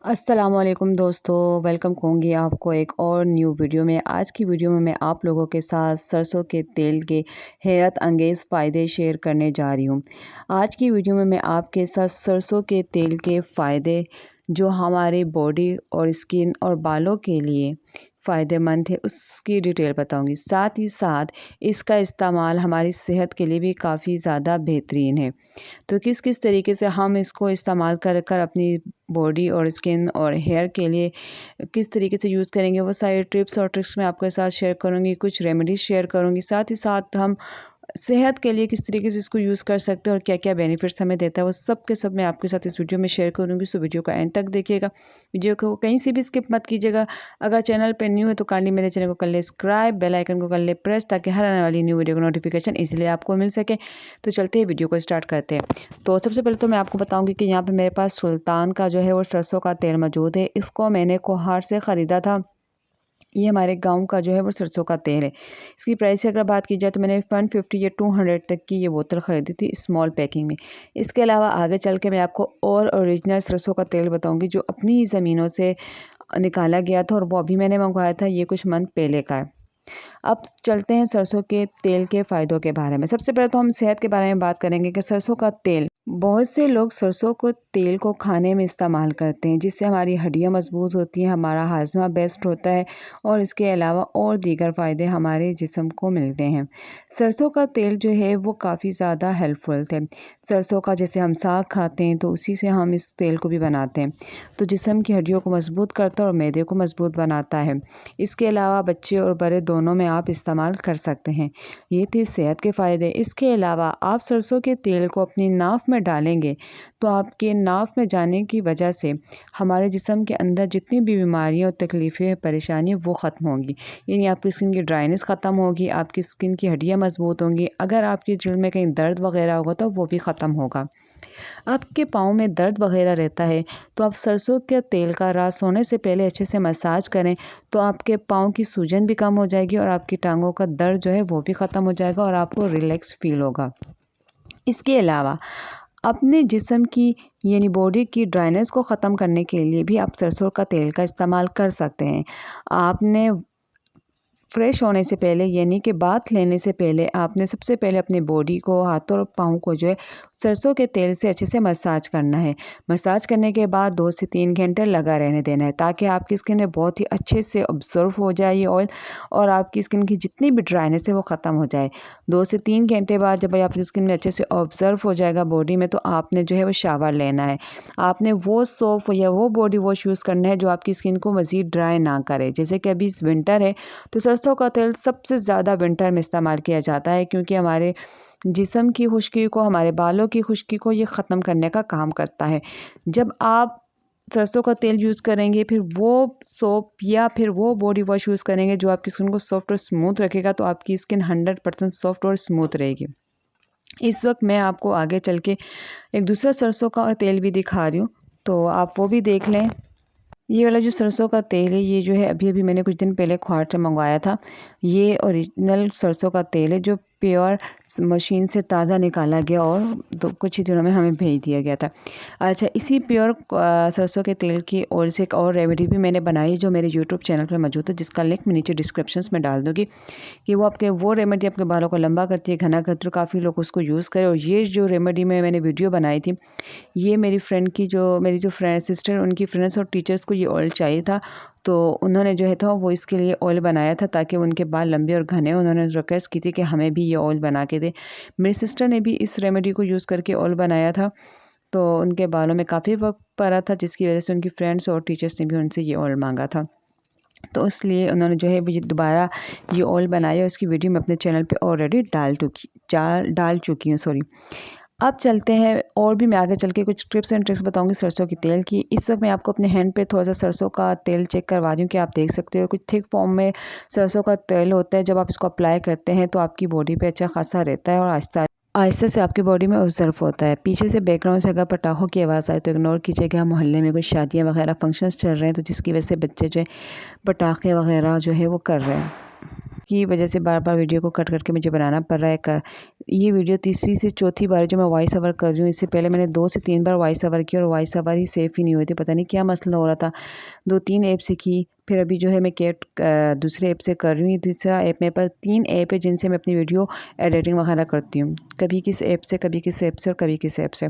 अस्सलामुअलैकुम दोस्तों, वेलकम कहूँगी आपको एक और न्यू वीडियो में। आज की वीडियो में मैं आप लोगों के साथ सरसों के तेल के हैरत अंगेज़ फ़ायदे शेयर करने जा रही हूँ। आज की वीडियो में मैं आपके साथ सरसों के तेल के फ़ायदे जो हमारे बॉडी और स्किन और बालों के लिए फ़ायदेमंद है उसकी डिटेल बताऊंगी। साथ ही साथ इसका इस्तेमाल हमारी सेहत के लिए भी काफ़ी ज़्यादा बेहतरीन है। तो किस किस तरीके से हम इसको इस्तेमाल कर कर अपनी बॉडी और स्किन और हेयर के लिए किस तरीके से यूज़ करेंगे, वो सारे टिप्स और ट्रिक्स मैं आपके साथ शेयर करूँगी। कुछ रेमेडीज़ शेयर करूँगी, साथ ही साथ हम सेहत के लिए किस तरीके से इसको यूज़ कर सकते हैं और क्या क्या बेनिफिट्स हमें देता है, वो सब के सब मैं आपके साथ इस वीडियो में शेयर करूँगी। सो वीडियो को एंड तक देखिएगा, वीडियो को कहीं से भी स्किप मत कीजिएगा। अगर चैनल पे न्यू है तो काइंडली मेरे चैनल को कर ले सब्सक्राइब, बेल आइकन को कर ले प्रेस, ताकि हर आने वाली न्यू वीडियो का नोटिफिकेशन इसलिए आपको मिल सके। तो चलते हैं वीडियो को स्टार्ट करते हैं। तो सबसे पहले तो मैं आपको बताऊँगी कि यहाँ पर मेरे पास सुल्तान का जो है वो सरसों का तेल मौजूद है। इसको मैंने कोहार से ख़रीदा था। ये हमारे गांव का जो है वो सरसों का तेल है। इसकी प्राइस की अगर बात की जाए तो मैंने 150 या 200 तक की ये बोतल ख़रीदी थी स्मॉल पैकिंग में। इसके अलावा आगे चल के मैं आपको और ओरिजिनल सरसों का तेल बताऊंगी जो अपनी ही ज़मीनों से निकाला गया था और वो अभी मैंने मंगवाया था, ये कुछ मंथ पहले का है। अब चलते हैं सरसों के तेल के फ़ायदों के बारे में। सबसे पहले तो हम सेहत के बारे में बात करेंगे कि सरसों का तेल, बहुत से लोग सरसों को तेल को खाने में इस्तेमाल करते हैं जिससे हमारी हड्डियां मजबूत होती हैं, हमारा हाजमा बेस्ट होता है और इसके अलावा और दीगर फ़ायदे हमारे जिस्म को मिलते हैं। सरसों का तेल जो है वो काफ़ी ज़्यादा हेल्पफुल है। सरसों का जैसे हम साग खाते हैं तो उसी से हम इस तेल को भी बनाते हैं, तो जिस्म की हड्डियों को मजबूत करता है और मैदे को मजबूत बनाता है। इसके अलावा बच्चे और बड़े दोनों में आप इस्तेमाल कर सकते हैं। ये थे सेहत के फ़ायदे। इसके अलावा आप सरसों के तेल को अपनी नाक में डालेंगे तो आपके नाक में जाने की वजह से हमारे जिस्म के अंदर जितनी भी बीमारियां और तकलीफ़ें परेशानियां वो ख़त्म होंगी। यानी आपकी स्किन की ड्राइनेस ख़त्म होगी, आपकी स्किन की हड्डियां मजबूत होंगी। अगर आपकी जिल्द में कहीं दर्द वगैरह होगा तो वो भी ख़त्म होगा। आपके पाँव में दर्द वगैरह रहता है तो आप सरसों के तेल का रात सोने से पहले अच्छे से मसाज करें तो आपके पाँव की सूजन भी कम हो जाएगी और आपकी टांगों का दर्द जो है वो भी ख़त्म हो जाएगा और आपको रिलैक्स फील होगा। इसके अलावा अपने जिस्म की यानी बॉडी की ड्राइनेस को ख़त्म करने के लिए भी आप सरसों का तेल का इस्तेमाल कर सकते हैं। आपने फ्रेश होने से पहले यानी कि बाथ लेने से पहले आपने सबसे पहले अपनी बॉडी को, हाथों और पाँव को जो है सरसों के तेल से अच्छे से मसाज करना है। मसाज करने के बाद 2 से 3 घंटे लगा रहने देना है ताकि आपकी स्किन में बहुत ही अच्छे से ऑब्जर्व हो जाए ये ऑयल और आपकी स्किन की जितनी भी ड्राइनेस है वो ख़त्म हो जाए। 2 से 3 घंटे बाद जब आपकी स्किन में अच्छे से ऑब्जर्व हो जाएगा बॉडी में, तो आपने जो है वो शावर लेना है। आपने वो सोप या वो बॉडी वॉश यूज़ करना है जो आपकी स्किन को मज़ीद ड्राई ना करे। जैसे कि अभी विंटर है तो सरसों का तेल सबसे ज़्यादा विंटर में इस्तेमाल किया जाता है क्योंकि हमारे जिस्म की खुश्की को, हमारे बालों की खुश्की को ये ख़त्म करने का काम करता है। जब आप सरसों का तेल यूज़ करेंगे, फिर वो सोप या फिर वो बॉडी वॉश यूज़ करेंगे जो आपकी स्किन को सॉफ्ट और स्मूथ रखेगा, तो आपकी स्किन 100% सॉफ्ट और स्मूथ रहेगी। इस वक्त मैं आपको आगे चल के एक दूसरा सरसों का तेल भी दिखा रही हूँ, तो आप वो भी देख लें। ये वाला जो सरसों का तेल है ये जो है अभी मैंने कुछ दिन पहले ख्वार से मंगवाया था। ये ओरिजिनल सरसों का तेल है जो प्योर मशीन से ताज़ा निकाला गया और कुछ ही दिनों में हमें भेज दिया गया था। अच्छा, इसी प्योर सरसों के तेल की ऑयल से एक और रेमेडी भी मैंने बनाई जो मेरे यूट्यूब चैनल पर मौजूद है, जिसका लिंक मैं नीचे डिस्क्रिप्शन में डाल दूँगी कि वो रेमेडी आपके बालों को लंबा करती है, घना करती है। काफ़ी लोग उसको यूज़ करें और ये जो रेमेडी में मैंने वीडियो बनाई थी, ये मेरी फ्रेंड सिस्टर, उनकी फ्रेंड्स और टीचर्स को ये ऑयल चाहिए था, तो उन्होंने जो है था वो इसके लिए ऑयल बनाया था ताकि उनके बाल लंबे और घने। उन्होंने रिक्वेस्ट की थी कि हमें भी ये ऑयल बना के दे। मेरी सिस्टर ने भी इस रेमेडी को यूज़ करके ऑयल बनाया था, तो उनके बालों में काफ़ी वक्त पड़ा था जिसकी वजह से उनकी फ्रेंड्स और टीचर्स ने भी उनसे ये ऑयल मांगा था। तो इसलिए उन्होंने जो है ये दोबारा ये ऑयल बनाया और इसकी वीडियो मैं अपने चैनल पे ऑलरेडी डाल चुकी हूँ, सॉरी। अब चलते हैं और भी मैं आगे चल के कुछ टिप्स एंड ट्रिक्स बताऊंगी सरसों के तेल की। इस वक्त मैं आपको अपने हैंड पे थोड़ा सा सरसों का तेल चेक करवा रही हूँ कि आप देख सकते हो कुछ थिक फॉर्म में सरसों का तेल होता है। जब आप इसको अप्लाई करते हैं तो आपकी बॉडी पे अच्छा खासा रहता है और आहिस्ता आहिस्ता से आपकी बॉडी में ऑब्जर्व होता है। पीछे से बैकग्राउंड से अगर पटाखों की आवाज़ आए तो इग्नोर कीजिएगा। मोहल्ले में कुछ शादियाँ वगैरह फंक्शंस चल रहे हैं तो जिसकी वजह से बच्चे जो है पटाखे वगैरह जो है वो कर रहे हैं, की वजह से बार बार वीडियो को कट करके मुझे बनाना पड़ रहा है। ये वीडियो तीसरी से चौथी बार जो मैं वॉइस ओवर कर रही हूँ। इससे पहले मैंने 2 से 3 बार वॉइस ओवर किया और वॉइस ओवर ही सेफ़ ही नहीं हुए थे, पता नहीं क्या मसला हो रहा था। 2-3 ऐप से की, फिर अभी जो है मैं दूसरे ऐप से कर रही हूँ। दूसरा ऐप मेरे पास 3 ऐप है जिनसे मैं अपनी वीडियो एडिटिंग वगैरह करती हूँ। कभी किस ऐप से, कभी किस ऐप से और कभी किस ऐप से।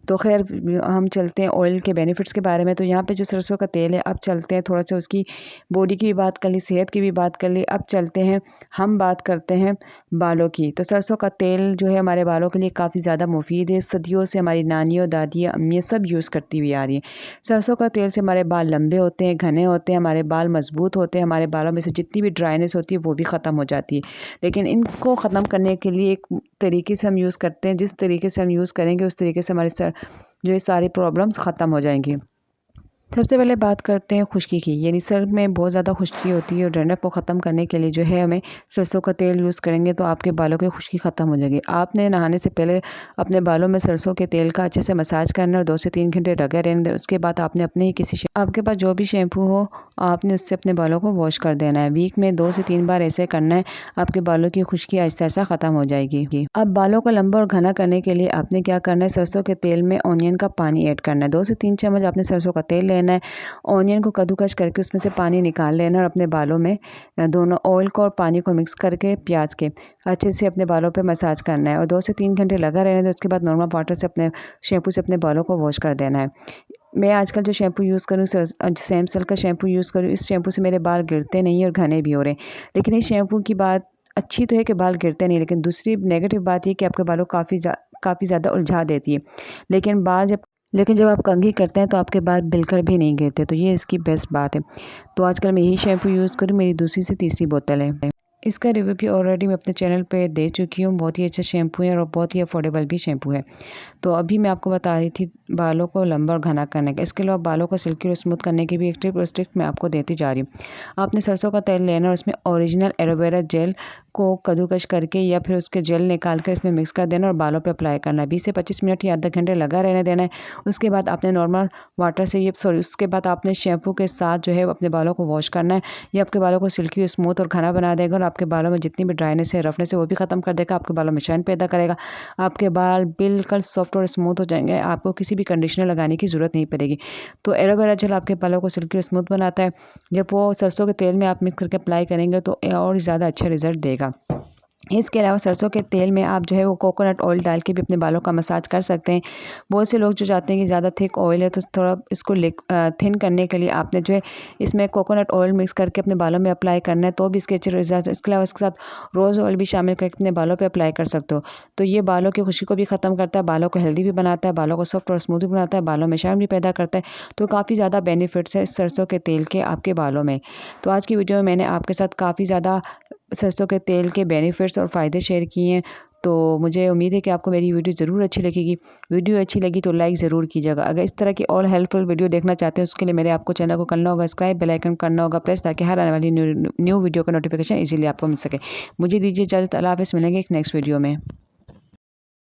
तो खैर हम चलते हैं ऑयल के बेनिफिट्स के बारे में। तो यहाँ पे जो सरसों का तेल है, अब चलते हैं थोड़ा सा उसकी बॉडी की भी बात कर ली, सेहत की भी बात कर ली। अब चलते हैं, हम बात करते हैं बालों की। तो सरसों का तेल जो है हमारे बालों के लिए काफ़ी ज़्यादा मुफीद है। सदियों से हमारी नानियों, दादियाँ, अम्मियाँ सब यूज़ करती हुई आ रही हैं। सरसों का तेल से हमारे बाल लंबे होते हैं, घने होते हैं, हमारे बाल मजबूत होते हैं, हमारे बालों में से जितनी भी ड्राइनेस होती है वो भी ख़त्म हो जाती है। लेकिन इनको ख़त्म करने के लिए एक तरीके से हम यूज़ करते हैं, जिस तरीके से हम यूज़ करेंगे उस तरीके से हमारे जो ये सारी प्रॉब्लम्स ख़त्म हो जाएंगी। सबसे पहले बात करते हैं खुश्की की, यानी सर में बहुत ज़्यादा खुश्की होती है और डैंड्रफ को ख़त्म करने के लिए जो है हमें सरसों का तेल यूज़ करेंगे तो आपके बालों की खुश्की ख़त्म हो जाएगी। आपने नहाने से पहले अपने बालों में सरसों के तेल का अच्छे से मसाज करना और 2 से 3 घंटे रखे रहने दें। उसके बाद आपने अपने ही आपके पास जो भी शैम्पू हो, आपने उससे अपने बालों को वॉश कर देना है। वीक में 2 से 3 बार ऐसे करना है, आपके बालों की खुश्की आहिस्ता आहिस्ता ख़त्म हो जाएगी। अब बालों को लंबा और घना करने के लिए आपने क्या करना है, सरसों के तेल में ऑनियन का पानी ऐड करना है। 2 से 3 चम्मच आपने सरसों का तेल लेना है, ऑनियन को कद्दूकस करके उसमें से पानी निकाल लेना और अपने बालों में दोनों ऑयल को और पानी को मिक्स करके प्याज के अच्छे से अपने बालों पे मसाज करना है और 2 से 3 घंटे लगा रहने दो। उसके बाद नॉर्मल वाटर से अपने शैम्पू से अपने बालों को वॉश कर देना है। मैं आजकल जो शैम्पू यूज़ करूँ सैमसल का शैम्पू यूज़ करूँ, इस शैम्पू से मेरे बाल गिरते नहीं और घने भी हो रहे हैं। लेकिन इस शैम्पू की बात अच्छी तो है कि बाल गिरते नहीं, लेकिन दूसरी नेगेटिव बात ये कि आपके बालों को काफ़ी ज़्यादा उलझा देती है। लेकिन जब आप कंघी करते हैं तो आपके बाल बिल्कुल भी नहीं गिरते, तो ये इसकी बेस्ट बात है। तो आजकल मैं यही शैम्पू यूज़ करूँ, मेरी दूसरी से तीसरी बोतल है। इसका रिव्यू भी ऑलरेडी मैं अपने चैनल पे दे चुकी हूँ। बहुत ही अच्छा शैम्पू है और बहुत ही अफोर्डेबल भी शैम्पू है। तो अभी मैं आपको बता रही थी बालों को लंबा और घना करने का। इसके अलावा बालों को सिल्की और स्मूथ करने की भी एक टिप और ट्रिक मैं आपको देती जा रही हूँ। आपने सरसों का तेल लेना और उसमें ओरिजिनल एलोवेरा जेल को कद्दूकस करके या फिर उसके जेल निकाल कर इसमें मिक्स कर देना और बालों पे अप्लाई करना है। 20 से 25 मिनट या आधा घंटे लगा रहने देना है। उसके बाद आपने नॉर्मल वाटर से उसके बाद आपने शैम्पू के साथ जो है अपने बालों को वॉश करना है। ये आपके बालों को सिल्की, स्मूथ और घना बना देगा और आपके बालों में जितनी भी ड्राइनेस है, रफनेस है वो भी ख़त्म कर देगा। आपके बालों में शाइन पैदा करेगा। आपके बाल बिल्कुल सॉफ्ट और स्मूथ हो जाएंगे। आपको किसी भी कंडीशनर लगाने की ज़रूरत नहीं पड़ेगी। तो एलोवेरा जेल आपके बालों को सिल्की और स्मूथ बनाता है। जब वो सरसों के तेल में आप मिक्स करके अप्लाई करेंगे तो और ज़्यादा अच्छा रिजल्ट देगा। इसके अलावा सरसों के तेल में आप जो है वो कोकोनट ऑयल डाल के भी अपने बालों का मसाज कर सकते हैं। बहुत से लोग जो चाहते हैं कि ज़्यादा थिक ऑयल है तो थोड़ा इसको थिन करने के लिए आपने जो है इसमें कोकोनट ऑयल मिक्स करके अपने बालों में अप्लाई करना है, तो भी इसके अच्छे रिजल्ट। इसके अलावा इसके साथ रोज़ ऑयल भी शामिल करके अपने बालों पर अप्लाई कर सकते हो। तो ये बालों की खुशी को भी ख़त्म करता है, बालों को हेल्दी भी बनाता है, बालों को सॉफ्ट और स्मूथ भी बनाता है, बालों में शाइन भी पैदा करता है। तो काफ़ी ज़्यादा बेनिफिट्स है इस सरसों के तेल के आपके बालों में। तो आज की वीडियो में मैंने आपके साथ काफ़ी ज़्यादा सरसों के तेल के बेनिफिट्स और फ़ायदे शेयर किए हैं। तो मुझे उम्मीद है कि आपको मेरी वीडियो ज़रूर अच्छी लगेगी। वीडियो अच्छी लगी तो लाइक ज़रूर कीजिएगा। अगर इस तरह की और हेल्पफुल वीडियो देखना चाहते हैं उसके लिए मेरे आपको चैनल को करना होगा सब्सक्राइब, बेल आइकन करना होगा प्रेस, ताकि हर आने वाली न्यू वीडियो का नोटिफिकेशन इजीली आपको मिल सके। मुझे दीजिए इजाज़त। अल्लाह हाफ़िज़। मिलेंगे एक नेक्स्ट वीडियो में।